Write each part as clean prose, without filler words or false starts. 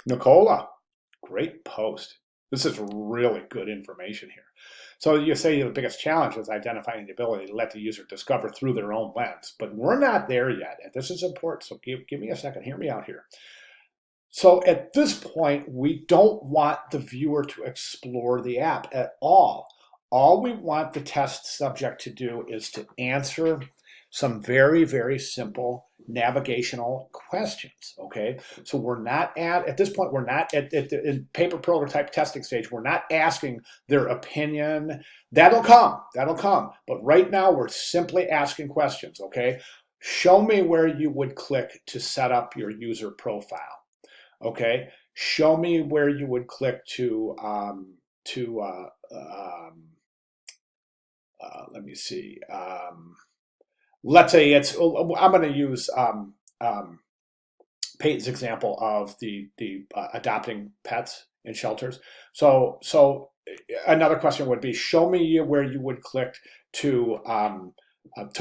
Nicola, great post. This is really good information here. So you say the biggest challenge is identifying the ability to let the user discover through their own lens, but we're not there yet, and this is important. So give me a second. Hear me out here. So at this point, we don't want the viewer to explore the app at all. All we want the test subject to do is to answer some very, very simple navigational questions, okay? So we're not at this point, we're not at the in paper prototype testing stage, we're not asking their opinion. That'll come. But right now, we're simply asking questions, okay? Show me where you would click to set up your user profile. Okay, show me where you would click to let me see. Let's say it's. I'm going to use Peyton's example of the adopting pets in shelters. So another question would be: show me where you would click to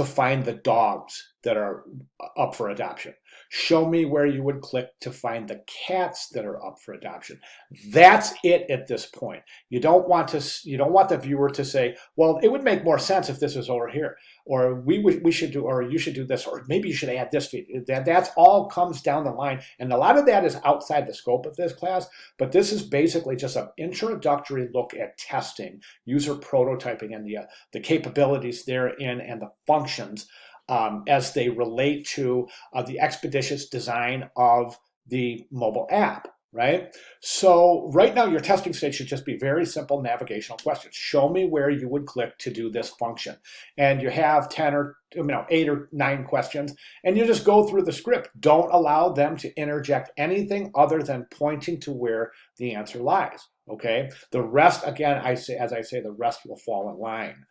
find the dogs that are up for adoption. Show me where you would click to find the cats that are up for adoption. That's it at this point. You don't want the viewer to say, well, it would make more sense if this was over here, or we should do, or you should do this, or maybe you should add this feed. That's all comes down the line, and a lot of that is outside the scope of this class. But this is basically just an introductory look at testing, user prototyping, and the capabilities therein and the functions as they relate to the expeditious design of the mobile app, right? So right now, your testing stage should just be very simple navigational questions. Show me where you would click to do this function. And you have 10 or 8 or 9 questions, and you just go through the script. Don't allow them to interject anything other than pointing to where the answer lies, okay? The rest, again, as I say, the rest will fall in line.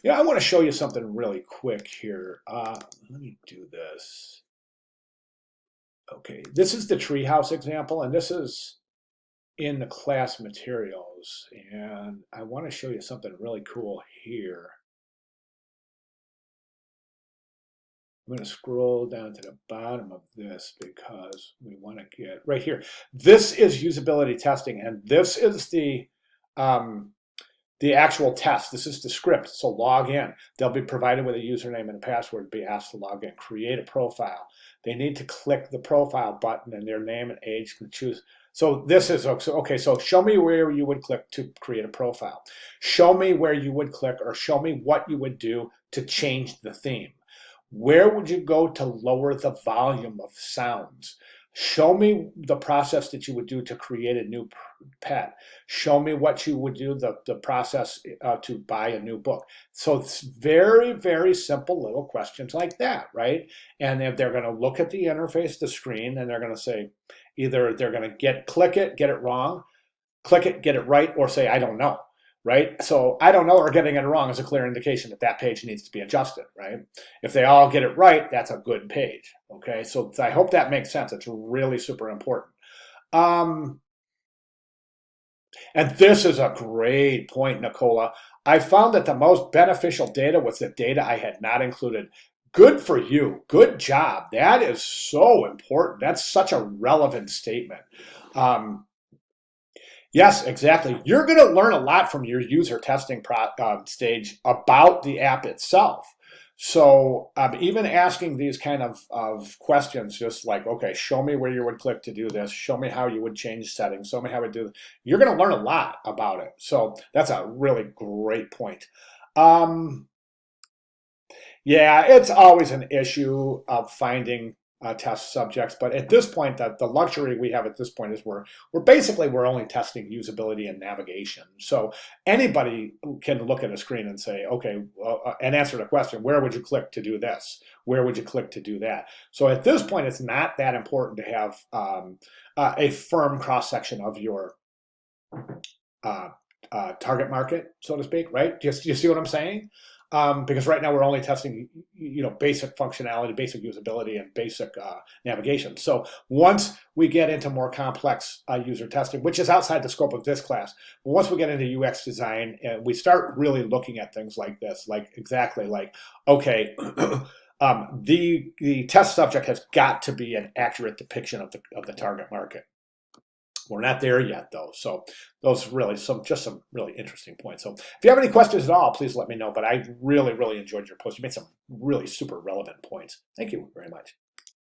I want to show you something really quick here. Let me do this. Okay, this is the treehouse example, and this is in the class materials. And I want to show you something really cool here. I'm going to scroll down to the bottom of this because we want to get right here. This is usability testing, and this is the actual test. This is the script. So log in. They'll be provided with a username and a password to be asked to log in. Create a profile. They need to click the profile button and their name and age and choose. So this is okay. So show me where you would click to create a profile. Show me where you would click, or show me what you would do to change the theme. Where would you go to lower the volume of sounds? Show me the process that you would do to create a new pet. Show me what you would do, the process to buy a new book. So it's very, very simple little questions like that, right? And if they're going to look at the interface, the screen, and they're going to say, either they're going to click it, get it wrong, click it, get it right, or say, I don't know. Right? So I don't know, or getting it wrong is a clear indication that that page needs to be adjusted, right? If they all get it right, that's a good page, okay? So I hope that makes sense. It's really super important. And this is a great point, Nicola. I found that the most beneficial data was the data I had not included. Good for you. Good job. That is so important. That's such a relevant statement. Yes, exactly. You're going to learn a lot from your user testing stage about the app itself. So even asking these kind of questions, just like, okay, show me where you would click to do this. Show me how you would change settings. Show me how to do this. You're going to learn a lot about it. So that's a really great point. Yeah, it's always an issue of finding test subjects, but at this point, the luxury we have at this point is we're only testing usability and navigation. So anybody can look at a screen and say, okay, and answer the question: where would you click to do this? Where would you click to do that? So at this point, it's not that important to have a firm cross section of your target market, so to speak, right? Do you see what I'm saying? Because right now we're only testing, basic functionality, basic usability, and basic navigation. So once we get into more complex user testing, which is outside the scope of this class, but once we get into UX design and we start really looking at things like this, like exactly like, okay, The test subject has got to be an accurate depiction of the target market. We're not there yet, though. So those really just some really interesting points. So if you have any questions at all, please let me know. But I really, really enjoyed your post. You made some really super relevant points. Thank you very much.